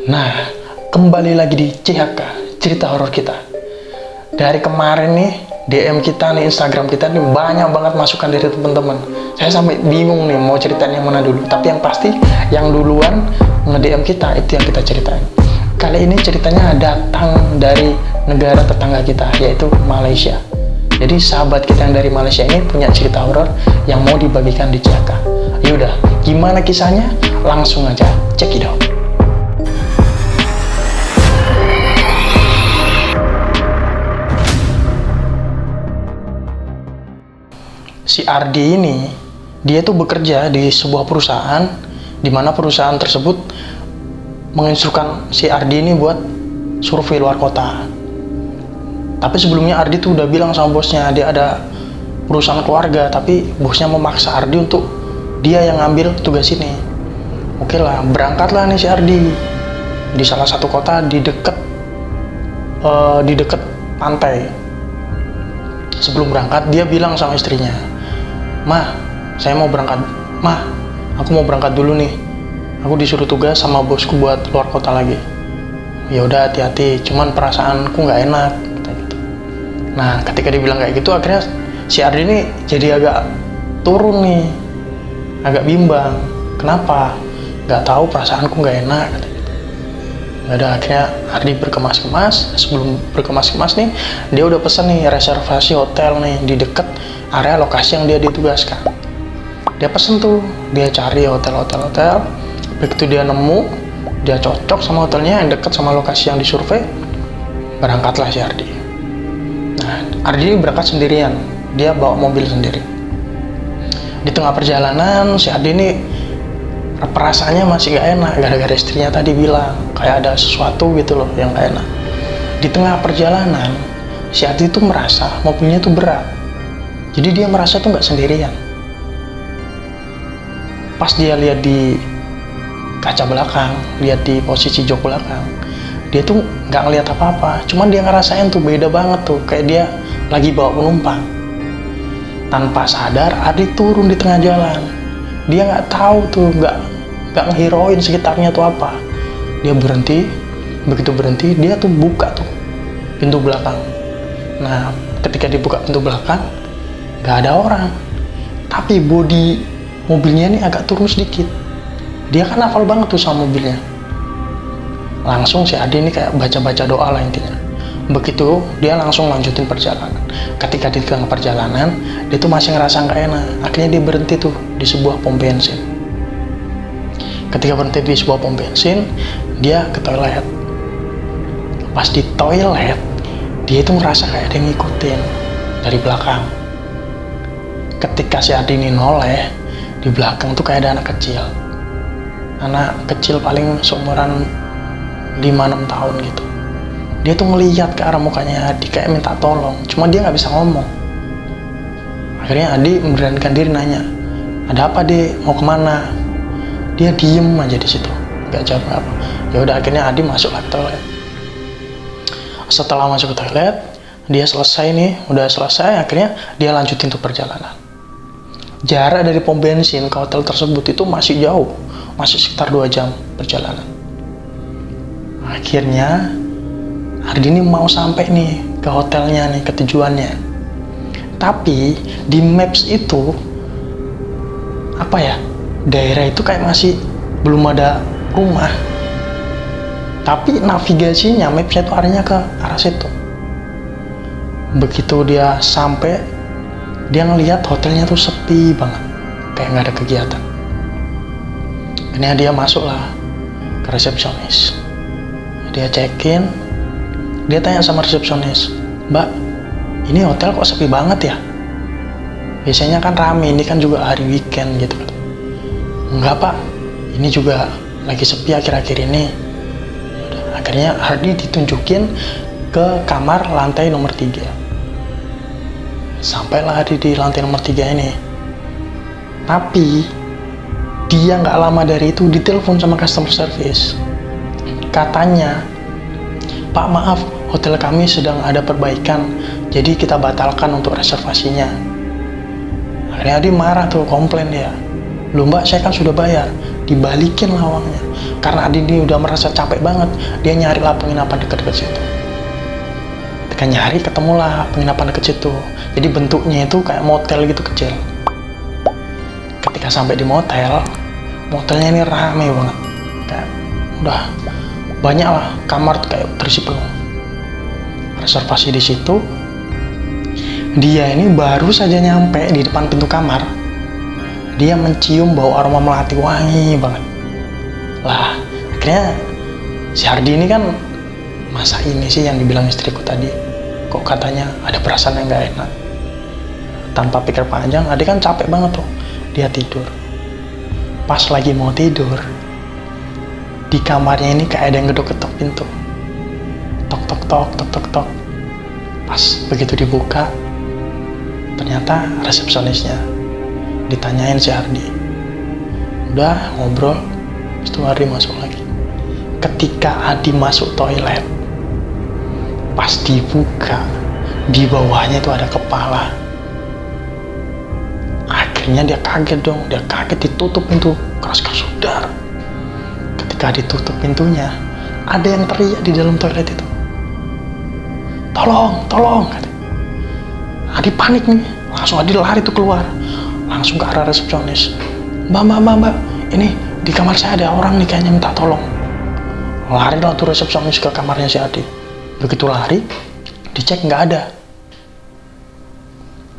Nah, kembali lagi di CHK, cerita horor kita. Dari kemarin nih, DM kita nih, Instagram kita nih banyak banget masukan dari teman-teman. Saya sampai bingung nih mau ceritain yang mana dulu. Tapi yang pasti, yang duluan nge-DM kita, itu yang kita ceritain. Kali ini ceritanya datang dari negara tetangga kita, yaitu Malaysia. Jadi sahabat kita yang dari Malaysia ini punya cerita horor yang mau dibagikan di CHK. Yaudah, gimana kisahnya? Langsung aja, check it out. Si Ardi ini, dia tuh bekerja di sebuah perusahaan, di mana perusahaan tersebut menginstruksikan si Ardi ini buat survei luar kota. Tapi sebelumnya Ardi tuh udah bilang sama bosnya, dia ada perusahaan keluarga, tapi bosnya memaksa Ardi untuk dia yang ngambil tugas ini. Oke lah, berangkatlah nih si Ardi di salah satu kota di deket pantai. Sebelum berangkat, dia bilang sama istrinya, "Mah, saya mau berangkat. Mah, aku mau berangkat dulu nih. Aku disuruh tugas sama bosku buat luar kota lagi. Ya udah, hati-hati. Cuman perasaanku nggak enak." Kata gitu. Nah, ketika dibilang kayak gitu, akhirnya si Ardi ini jadi agak turun nih, agak bimbang. Kenapa? Nggak tahu, perasaanku nggak enak. Kata gitu. Ya udah, akhirnya Ardi berkemas-kemas. Sebelum berkemas-kemas nih, dia udah pesen nih reservasi hotel nih di deket area lokasi yang dia ditugaskan. Dia pesen tuh, dia cari hotel. Begitu dia nemu, dia cocok sama hotelnya yang deket sama lokasi yang disurvei, berangkatlah si Ardi. Nah, Ardi ini berangkat sendirian, dia bawa mobil sendiri. Di tengah perjalanan, si Ardi ini perasaannya masih gak enak, gara-gara istrinya tadi bilang kayak ada sesuatu gitu loh yang gak enak. Di tengah perjalanan, si Ardi tuh merasa mobilnya tuh berat. Jadi dia merasa tuh nggak sendirian. Pas dia lihat di kaca belakang, lihat di posisi jok belakang, dia tuh nggak ngeliat apa-apa. Cuman dia ngerasain tuh beda banget tuh, kayak dia lagi bawa penumpang. Tanpa sadar, Ardi turun di tengah jalan. Dia nggak tahu tuh, nggak ngehirauin sekitarnya tuh apa. Dia berhenti, begitu berhenti, dia tuh buka tuh pintu belakang. Nah, ketika dibuka pintu belakang, gak ada orang, tapi bodi mobilnya ini agak turun sedikit. Dia kan hafal banget tuh sama mobilnya. Langsung si Adi ini kayak baca-baca doa lah intinya. Begitu dia langsung lanjutin perjalanan. Ketika di tengah perjalanan, dia tuh masih ngerasa gak enak. Akhirnya dia berhenti tuh di sebuah pom bensin. Ketika berhenti di sebuah pom bensin, dia ke toilet. Pas di toilet, dia itu ngerasa kayak ada yang ngikutin dari belakang. Ketika si Ardi ini noleh, di belakang tuh kayak ada anak kecil. Anak kecil paling seumuran 5-6 tahun gitu. Dia tuh ngeliat ke arah mukanya Adi, kayak minta tolong. Cuma dia nggak bisa ngomong. Akhirnya Adi memberanikan diri nanya, "Ada apa, Dek? Mau kemana?" Dia diem aja di situ, nggak jawab apa. Ya udah, akhirnya Adi masuk ke toilet. Setelah masuk ke toilet, dia selesai nih, udah selesai. Akhirnya dia lanjutin tuh perjalanan. Jarak dari pom bensin ke hotel tersebut itu masih jauh, masih sekitar 2 jam perjalanan. Akhirnya Ardi ini mau sampai nih ke hotelnya nih, ke tujuannya. Tapi di maps itu apa ya, daerah itu kayak masih belum ada rumah. Tapi navigasinya, mapsnya itu arahnya ke arah situ. Begitu dia sampai, dia ngelihat hotelnya tuh sepi banget, kayak nggak ada kegiatan. Akhirnya dia masuklah ke resepsionis. Dia check-in, dia tanya sama resepsionis, "Mbak, ini hotel kok sepi banget ya? Biasanya kan rame, ini kan juga hari weekend gitu." "Enggak, Pak, ini juga lagi sepi akhir-akhir ini." Akhirnya Ardi ditunjukin ke kamar lantai nomor 3. Sampailah Ardi di lantai nomor 3 ini. Tapi dia nggak lama dari itu ditelepon sama customer service. Katanya, "Pak, maaf, hotel kami sedang ada perbaikan, jadi kita batalkan untuk reservasinya." Akhirnya Ardi marah tuh, komplain dia. "Loh Mbak, saya kan sudah bayar." dibalikin lawangnya. Karena Adi ini udah merasa capek banget, dia nyari lah penginapan dekat-dekat situ. Ketika nyari, ketemulah penginapan dekat situ. Jadi bentuknya itu kayak motel gitu kecil. Ketika sampai di motel, motelnya ini rame banget, kayak udah banyak lah kamar tuh kayak terisi penuh. Reservasi di situ. Dia ini baru saja nyampe di depan pintu kamar, dia mencium bau aroma melati wangi banget. Lah, akhirnya si Hardi ini kan, masa ini sih yang dibilang istriku tadi, kok katanya ada perasaan yang gak enak. Tanpa pikir panjang, Adi kan capek banget tuh, dia tidur. Pas lagi mau tidur, di kamarnya ini kayak ada yang gedok-gedok pintu. Tok tok tok tok tok tok. Pas begitu dibuka, ternyata resepsionisnya. Ditanyain si Hardi, udah ngobrol, itu Hardi masuk lagi. Ketika Adi masuk toilet, pas dibuka, di bawahnya itu ada kepala. Akhirnya dia kaget dong, dia kaget, ditutup pintu keras-keras sudar. Ketika ditutup pintunya, ada yang teriak di dalam toilet itu, tolong, tolong, kata. Adi panik nih, langsung Adi lari tuh keluar, langsung ke arah resepsionis. Mbak, ini di kamar saya ada orang nih kayaknya minta tolong. Lari lah tuh resepsionis ke kamarnya si Adi. Begitu lari, dicek nggak ada.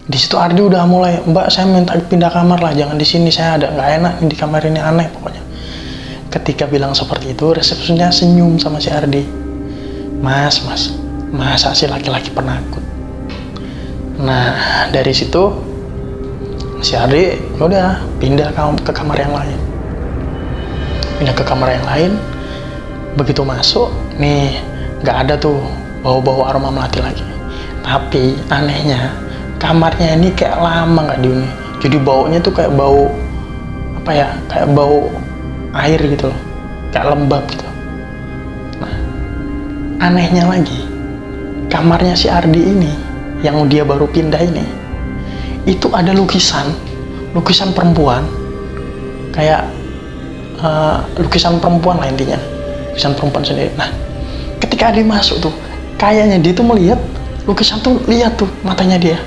Di situ Ardi udah mulai, Mbak saya minta pindah kamar lah, jangan di sini, saya ada nggak enak di kamar ini, aneh pokoknya. Ketika bilang seperti itu, resepsinya senyum sama si Ardi. Mas, masa sih laki-laki penakut. Nah, dari situ si Ardi udah pindah ke kamar yang lain. Pindah ke kamar yang lain. Begitu masuk, nih nggak ada tuh bau-bau aroma melati lagi. Tapi anehnya, kamarnya ini kayak lama nggak dihuni. Jadi baunya tuh kayak bau apa ya? Kayak bau air gitu loh, kayak lembab gitu. Nah, anehnya lagi, kamarnya si Ardi ini yang dia baru pindah ini, itu ada lukisan perempuan, kayak lukisan perempuan lah intinya, lukisan perempuan sendiri. Nah, ketika dia masuk tuh, kayaknya dia tuh melihat lukisan tuh, lihat tuh matanya dia,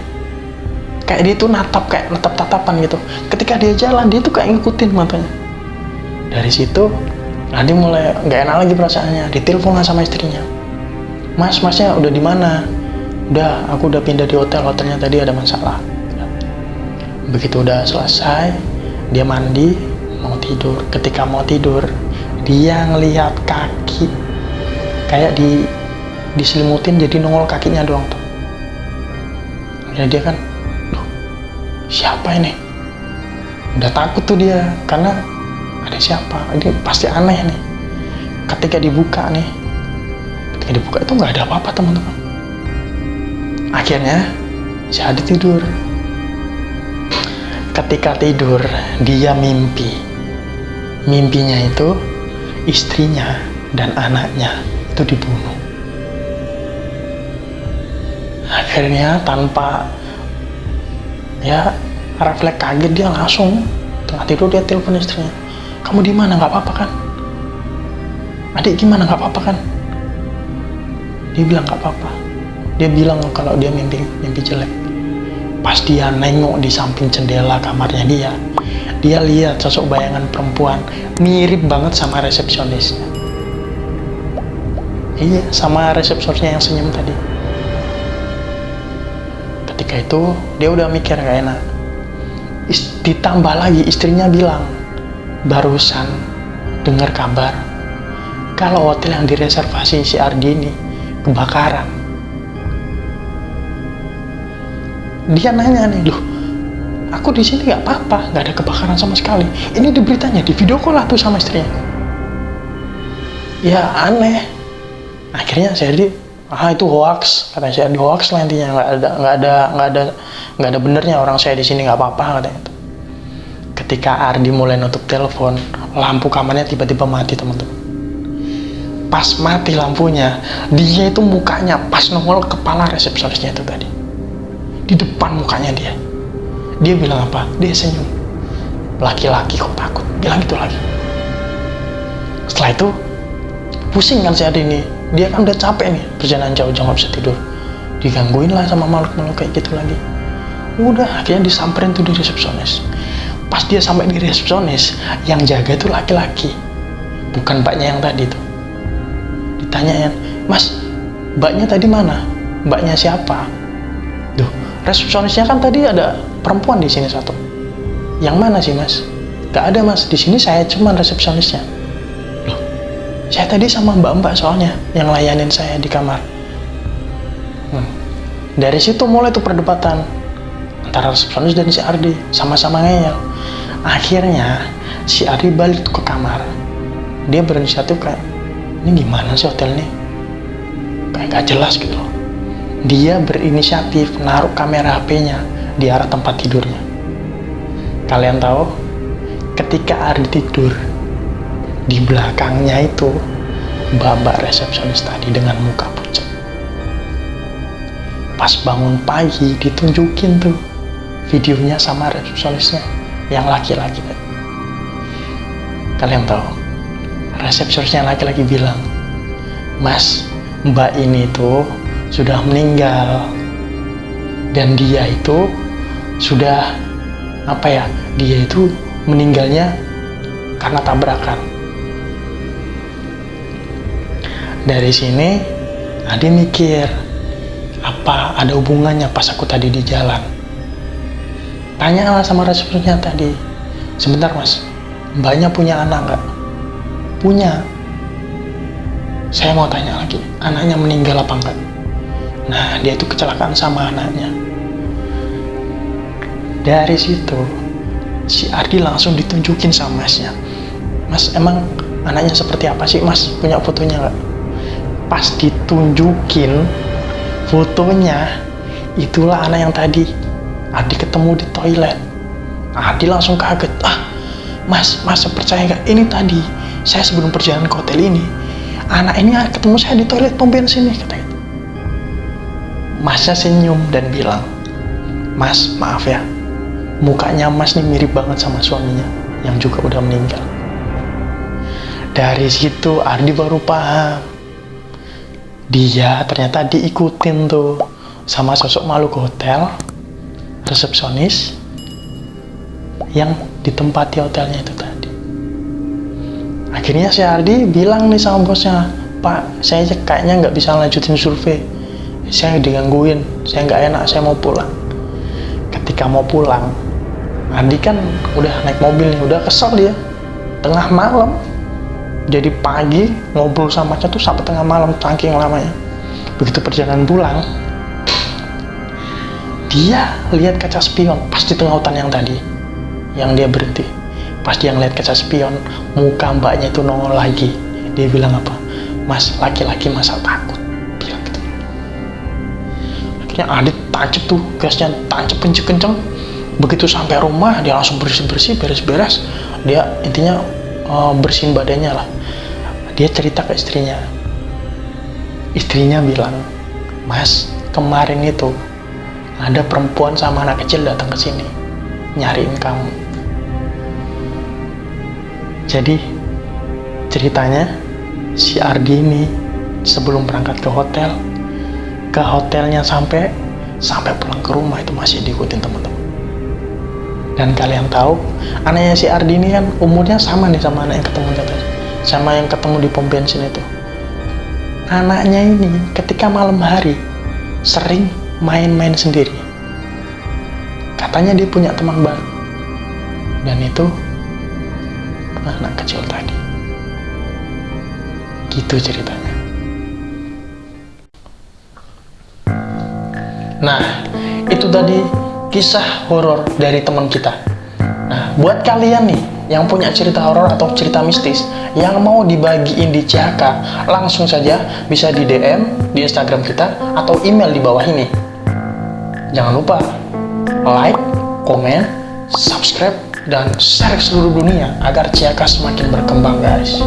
kayak dia tuh natap, kayak natap tatapan gitu. Ketika dia jalan, dia tuh kayak ngikutin matanya. Dari situ Adi mulai nggak enak lagi perasaannya. Ditelepon lah sama istrinya, masnya udah di mana? Udah, aku udah pindah di hotelnya tadi ada masalah. Begitu udah selesai, dia mandi mau tidur. Ketika mau tidur, dia ngelihat kaki kayak diselimutin, jadi nongol kakinya doang tuh. Akhirnya dia kan, loh, siapa ini? Udah takut tuh dia, karena ada siapa? Ini pasti aneh nih. Ketika dibuka itu nggak ada apa-apa teman-teman. Akhirnya si Adi tidur. Ketika tidur, dia mimpi. Mimpinya itu istrinya dan anaknya itu dibunuh. Akhirnya tanpa refleks kaget, dia langsung tengah tidur dia telepon istrinya, kamu di mana, nggak apa-apa kan? Adik gimana, nggak apa-apa kan? Dia bilang nggak apa-apa. Dia bilang kalau dia mimpi jelek. Pas dia nengok di samping jendela kamarnya dia lihat sosok bayangan perempuan mirip banget sama resepsionisnya. Iya, sama resepsionisnya yang senyum tadi. Ketika itu dia udah mikir gak enak. Ditambah lagi istrinya bilang, barusan dengar kabar kalau hotel yang direservasi si Ardi ini kebakaran. Dia nanya nih, loh, aku di sini nggak apa-apa, nggak ada kebakaran sama sekali. Ini di beritanya, di video call lah tuh sama istrinya. Ya aneh. Akhirnya saya itu hoax, katanya. Saya di hoax lah intinya, nggak ada benernya, orang saya di sini nggak apa-apa katanya. Ketika Ardi mulai nutup telepon, lampu kamarnya tiba-tiba mati teman-teman. Pas mati lampunya, dia itu mukanya pas nongol kepala resepsionisnya itu tadi. Di depan mukanya dia bilang apa? Dia senyum. Laki-laki kok takut, bilang gitu lagi. Setelah itu pusing kan si Ardi ini, dia kan udah capek nih perjalanan jauh-jauh nggak bisa tidur, digangguin lah sama makhluk-makhluk kayak gitu lagi. Udah akhirnya disamperin tuh di resepsionis. Pas dia sampai di resepsionis, yang jaga tuh laki-laki, bukan mbaknya yang tadi tuh. Ditanyain, "Mas, mbaknya tadi mana? Mbaknya siapa?" Duh, resepsionisnya kan tadi ada perempuan di sini satu. "Yang mana sih, Mas?" "Gak ada, Mas, di sini saya cuman resepsionisnya." "Loh, saya tadi sama mbak-mbak soalnya yang layanin saya di kamar." Dari situ mulai tuh perdebatan antara resepsionis dan si Ardi, sama-sama ngeyel. Akhirnya si Ardi balik ke kamar. Dia berinisiatif kayak, "Ini gimana sih hotel ini? Kayak gak jelas gitu loh." Dia berinisiatif naruh kamera HP-nya di arah tempat tidurnya. Kalian tahu, ketika Ardi tidur, di belakangnya itu mbak-mbak resepsionis tadi dengan muka pucat. Pas bangun pagi ditunjukin tuh videonya sama resepsionisnya yang laki-laki. Kalian tahu, resepsionisnya laki-laki bilang, "Mas, mbak ini tuh sudah meninggal dan dia itu sudah dia itu meninggalnya karena tabrakan." Dari sini Adi mikir, apa ada hubungannya pas aku tadi di jalan? Tanyalah sama resepsionisnya tadi, "Sebentar, Mas, mbaknya punya anak nggak?" "Punya." "Saya mau tanya lagi, anaknya meninggal apa enggak?" Nah, dia itu kecelakaan sama anaknya. Dari situ si Ardi langsung ditunjukin sama Masnya. "Mas, emang anaknya seperti apa sih, Mas? Punya fotonya nggak?" Pas ditunjukin fotonya, itulah anak yang tadi Ardi ketemu di toilet. Ardi langsung kaget. Mas percaya nggak? Ini tadi saya sebelum perjalanan ke hotel ini, anak ini ketemu saya di toilet pom bensin nih," kata itu. Masnya senyum dan bilang, "Mas, maaf ya, mukanya Mas nih mirip banget sama suaminya yang juga udah meninggal." Dari situ Ardi baru paham, dia ternyata diikutin tuh sama sosok makhluk hotel resepsionis yang ditempati hotelnya itu tadi. Akhirnya si Ardi bilang nih sama bosnya, "Pak, saya kayaknya nggak bisa lanjutin survei, saya digangguin, saya nggak enak, saya mau pulang." Ketika mau pulang, Ardi kan udah naik mobil nih, udah kesel dia, tengah malam. Jadi pagi ngobrol sama Masnya tuh sampai tengah malam, saking lamanya. Begitu perjalanan pulang, dia lihat kaca spion pas di tengah hutan yang tadi, yang dia berhenti. Pas dia ngeliat kaca spion, muka mbaknya itu nongol lagi. Dia bilang apa? "Mas, laki-laki masa takut?" Bilang gitu. Akhirnya Adit tancap tuh, gasnya tancap kenceng-kenceng. Begitu sampai rumah, dia langsung bersih-bersih, beres-beres. Dia intinya bersihin badannya lah. Dia cerita ke istrinya. Istrinya bilang, "Mas, kemarin itu ada perempuan sama anak kecil datang ke sini nyariin kamu." Jadi ceritanya si Ardi ini sebelum berangkat ke hotelnya sampai pulang ke rumah itu masih diikutin teman-teman. Dan kalian tahu, anaknya si Ardi ini kan umurnya sama nih sama anak yang ketemu tadi, sama yang ketemu di pom bensin itu. Anaknya ini ketika malam hari sering main-main sendiri. Katanya dia punya teman baru, dan itu anak kecil tadi. Gitu ceritanya. Nah, itu tadi kisah horor dari teman kita. Nah, buat kalian nih yang punya cerita horor atau cerita mistis yang mau dibagiin di CHK, langsung saja bisa di DM di Instagram kita atau email di bawah ini. Jangan lupa like, komen, subscribe, dan share ke seluruh dunia agar CHK semakin berkembang, guys.